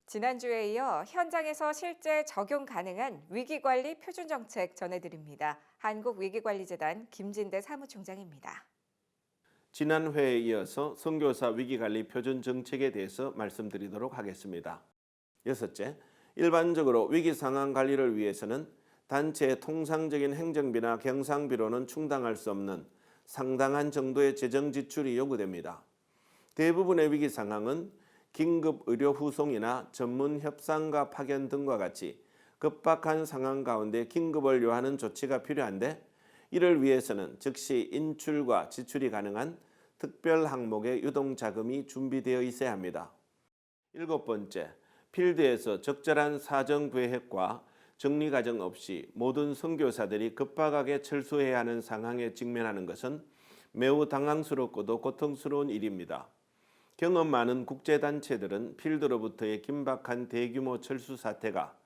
지난주에 이어 현장에서 실제 적용 가능한 위기관리 표준정책 전해드립니다. 한국위기관리재단 김진대 사무총장입니다. 지난 회에 이어서 선교사 위기관리 표준 정책에 대해서 말씀드리도록 하겠습니다. 여섯째, 일반적으로 위기 상황 관리를 위해서는 단체의 통상적인 행정비나 경상비로는 충당할 수 없는 상당한 정도의 재정 지출이 요구됩니다. 대부분의 위기 상황은 긴급 의료 후송이나 전문 협상가 파견 등과 같이 급박한 상황 가운데 긴급을 요하는 조치가 필요한데, 이를 위해서는 즉시 인출과 지출이 가능한 특별 항목의 유동 자금이 준비되어 있어야 합니다. 일곱 번째, 필드에서 적절한 사정 계획과 정리 과정 없이 모든 선교사들이 급박하게 철수해야 하는 상황에 직면하는 것은 매우 당황스럽고도 고통스러운 일입니다. 경험 많은 국제단체들은 필드로부터의 긴박한 대규모 철수 사태가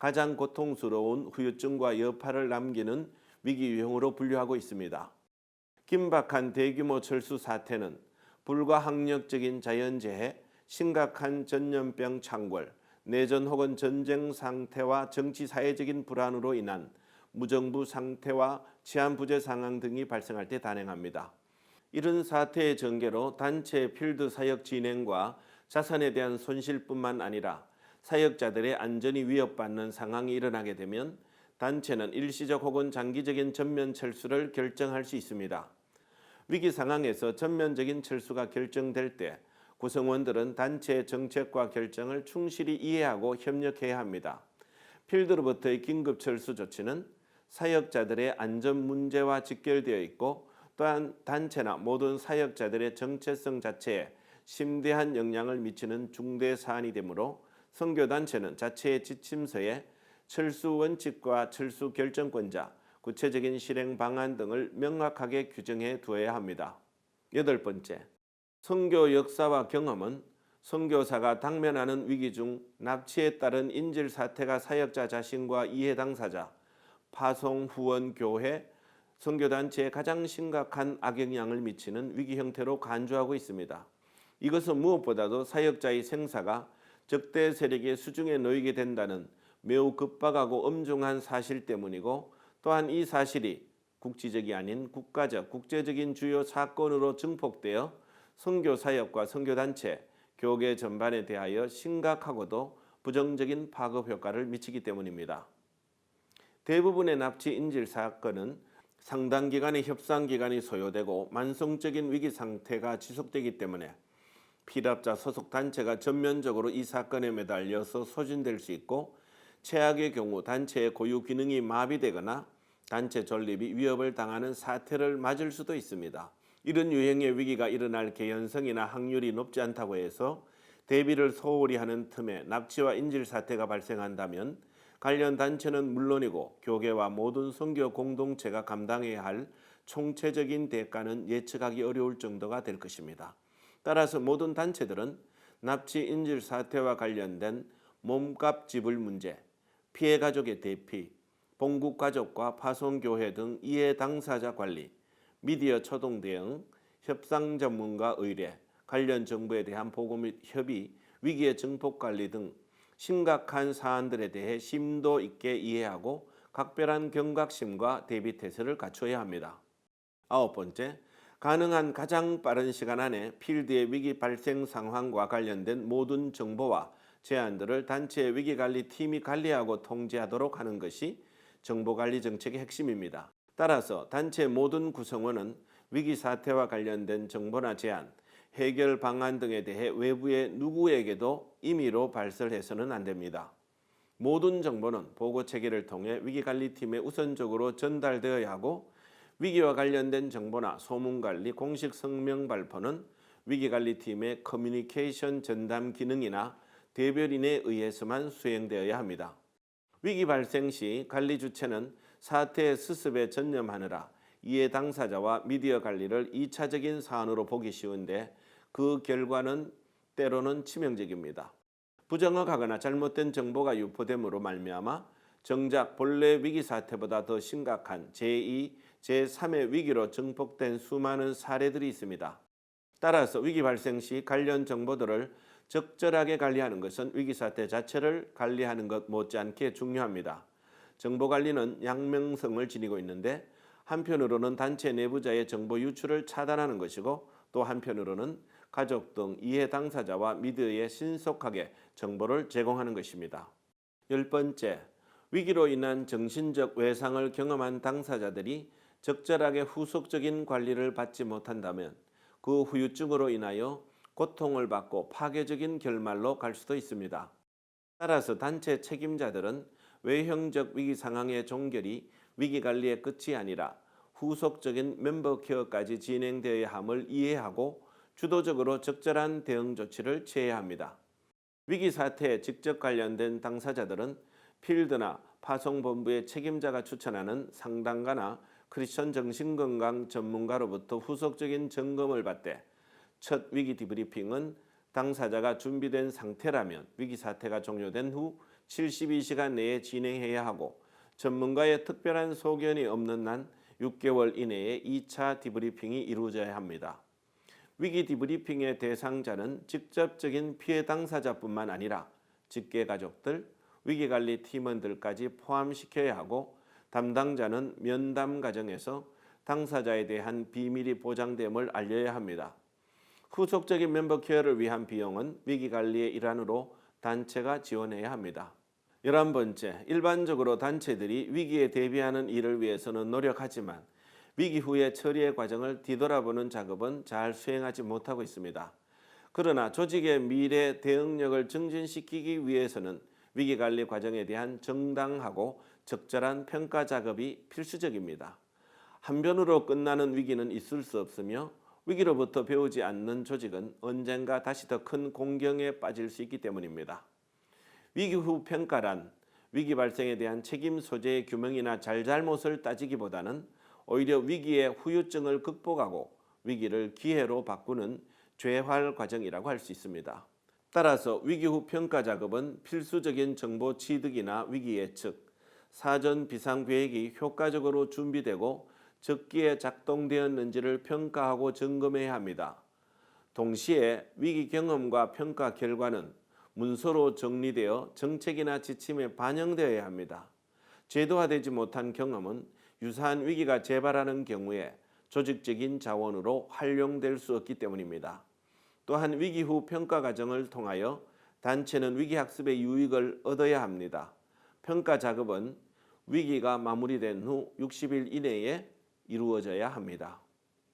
가장 고통스러운 후유증과 여파를 남기는 위기 유형으로 분류하고 있습니다. 긴박한 대규모 철수 사태는 불가항력적인 자연재해, 심각한 전염병 창궐, 내전 혹은 전쟁 상태와 정치 사회적인 불안으로 인한 무정부 상태와 치안 부재 상황 등이 발생할 때 단행합니다. 이런 사태의 전개로 단체 필드 사역 진행과 자산에 대한 손실뿐만 아니라 사역자들의 안전이 위협받는 상황이 일어나게 되면 단체는 일시적 혹은 장기적인 전면 철수를 결정할 수 있습니다. 위기 상황에서 전면적인 철수가 결정될 때 구성원들은 단체의 정책과 결정을 충실히 이해하고 협력해야 합니다. 필드로부터의 긴급 철수 조치는 사역자들의 안전 문제와 직결되어 있고, 또한 단체나 모든 사역자들의 정체성 자체에 심대한 영향을 미치는 중대 사안이 되므로 선교단체는 자체의 지침서에 철수 원칙과 철수 결정권자, 구체적인 실행 방안 등을 명확하게 규정해 두어야 합니다. 여덟 번째, 선교 역사와 경험은 선교사가 당면하는 위기 중 납치에 따른 인질 사태가 사역자 자신과 이해 당사자, 파송 후원 교회, 선교단체에 가장 심각한 악영향을 미치는 위기 형태로 간주하고 있습니다. 이것은 무엇보다도 사역자의 생사가 적대 세력의 수중에 놓이게 된다는 매우 급박하고 엄중한 사실 때문이고, 또한 이 사실이 국지적이 아닌 국가적, 국제적인 주요 사건으로 증폭되어 선교사역과 선교단체, 교계 전반에 대하여 심각하고도 부정적인 파급 효과를 미치기 때문입니다. 대부분의 납치 인질 사건은 상당 기간의 협상 기간이 소요되고 만성적인 위기 상태가 지속되기 때문에 피랍자 소속 단체가 전면적으로 이 사건에 매달려서 소진될 수 있고, 최악의 경우 단체의 고유 기능이 마비되거나 단체 존립이 위협을 당하는 사태를 맞을 수도 있습니다. 이런 유형의 위기가 일어날 개연성이나 확률이 높지 않다고 해서 대비를 소홀히 하는 틈에 납치와 인질 사태가 발생한다면 관련 단체는 물론이고 교계와 모든 선교 공동체가 감당해야 할 총체적인 대가는 예측하기 어려울 정도가 될 것입니다. 따라서 모든 단체들은 납치 인질 사태와 관련된 몸값 지불 문제, 피해 가족의 대피, 본국 가족과 파송교회 등 이해 당사자 관리, 미디어 초동 대응, 협상 전문가 의뢰, 관련 정보에 대한 보고 및 협의, 위기의 증폭 관리 등 심각한 사안들에 대해 심도 있게 이해하고 각별한 경각심과 대비 태세를 갖춰야 합니다. 아홉 번째, 가능한 가장 빠른 시간 안에 필드의 위기 발생 상황과 관련된 모든 정보와 제안들을 단체의 위기관리팀이 관리하고 통제하도록 하는 것이 정보관리 정책의 핵심입니다. 따라서 단체 모든 구성원은 위기 사태와 관련된 정보나 제안, 해결 방안 등에 대해 외부의 누구에게도 임의로 발설해서는 안 됩니다. 모든 정보는 보고 체계를 통해 위기관리팀에 우선적으로 전달되어야 하고, 위기와 관련된 정보나 소문관리, 공식 성명 발표는 위기관리팀의 커뮤니케이션 전담 기능이나 대변인에 의해서만 수행되어야 합니다. 위기 발생 시 관리 주체는 사태의 수습에 전념하느라 이해 당사자와 미디어 관리를 2차적인 사안으로 보기 쉬운데, 그 결과는 때로는 치명적입니다. 부정확하거나 잘못된 정보가 유포됨으로 말미암아 정작 본래 위기 사태보다 더 심각한 제2, 제3의 위기로 증폭된 수많은 사례들이 있습니다. 따라서 위기 발생 시 관련 정보들을 적절하게 관리하는 것은 위기 사태 자체를 관리하는 것 못지않게 중요합니다. 정보 관리는 양면성을 지니고 있는데 한편으로는 단체 내부자의 정보 유출을 차단하는 것이고 또 한편으로는 가족 등 이해 당사자와 미디어에 신속하게 정보를 제공하는 것입니다. 10번째, 위기로 인한 정신적 외상을 경험한 당사자들이 적절하게 후속적인 관리를 받지 못한다면 그 후유증으로 인하여 고통을 받고 파괴적인 결말로 갈 수도 있습니다. 따라서 단체 책임자들은 외형적 위기 상황의 종결이 위기 관리의 끝이 아니라 후속적인 멤버 케어까지 진행되어야 함을 이해하고 주도적으로 적절한 대응 조치를 취해야 합니다. 위기 사태에 직접 관련된 당사자들은 필드나 파송본부의 책임자가 추천하는 상담가나 크리스천 정신건강 전문가로부터 후속적인 점검을 받되 첫 위기 디브리핑은 당사자가 준비된 상태라면 위기 사태가 종료된 후 72시간 내에 진행해야 하고 전문가의 특별한 소견이 없는 한 6개월 이내에 2차 디브리핑이 이루어져야 합니다. 위기 디브리핑의 대상자는 직접적인 피해 당사자뿐만 아니라 직계 가족들, 위기관리 팀원들까지 포함시켜야 하고 담당자는 면담 과정에서 당사자에 대한 비밀이 보장됨을 알려야 합니다. 후속적인 멤버 케어를 위한 비용은 위기관리의 일환으로 단체가 지원해야 합니다. 11번째, 일반적으로 단체들이 위기에 대비하는 일을 위해서는 노력하지만 위기 후의 처리의 과정을 뒤돌아보는 작업은 잘 수행하지 못하고 있습니다. 그러나 조직의 미래 대응력을 증진시키기 위해서는 위기관리 과정에 대한 정당하고 적절한 평가 작업이 필수적입니다. 한편으로 끝나는 위기는 있을 수 없으며 위기로부터 배우지 않는 조직은 언젠가 다시 더 큰 공경에 빠질 수 있기 때문입니다. 위기 후 평가란 위기 발생에 대한 책임 소재의 규명이나 잘잘못을 따지기보다는 오히려 위기의 후유증을 극복하고 위기를 기회로 바꾸는 재활 과정이라고 할 수 있습니다. 따라서 위기 후 평가 작업은 필수적인 정보 취득이나 위기 예측, 사전 비상 계획이 효과적으로 준비되고 적기에 작동되었는지를 평가하고 점검해야 합니다. 동시에 위기 경험과 평가 결과는 문서로 정리되어 정책이나 지침에 반영되어야 합니다. 제도화되지 못한 경험은 유사한 위기가 재발하는 경우에 조직적인 자원으로 활용될 수 없기 때문입니다. 또한 위기 후 평가 과정을 통하여 단체는 위기 학습의 유익을 얻어야 합니다. 평가 작업은 위기가 마무리된 후 60일 이내에 이루어져야 합니다.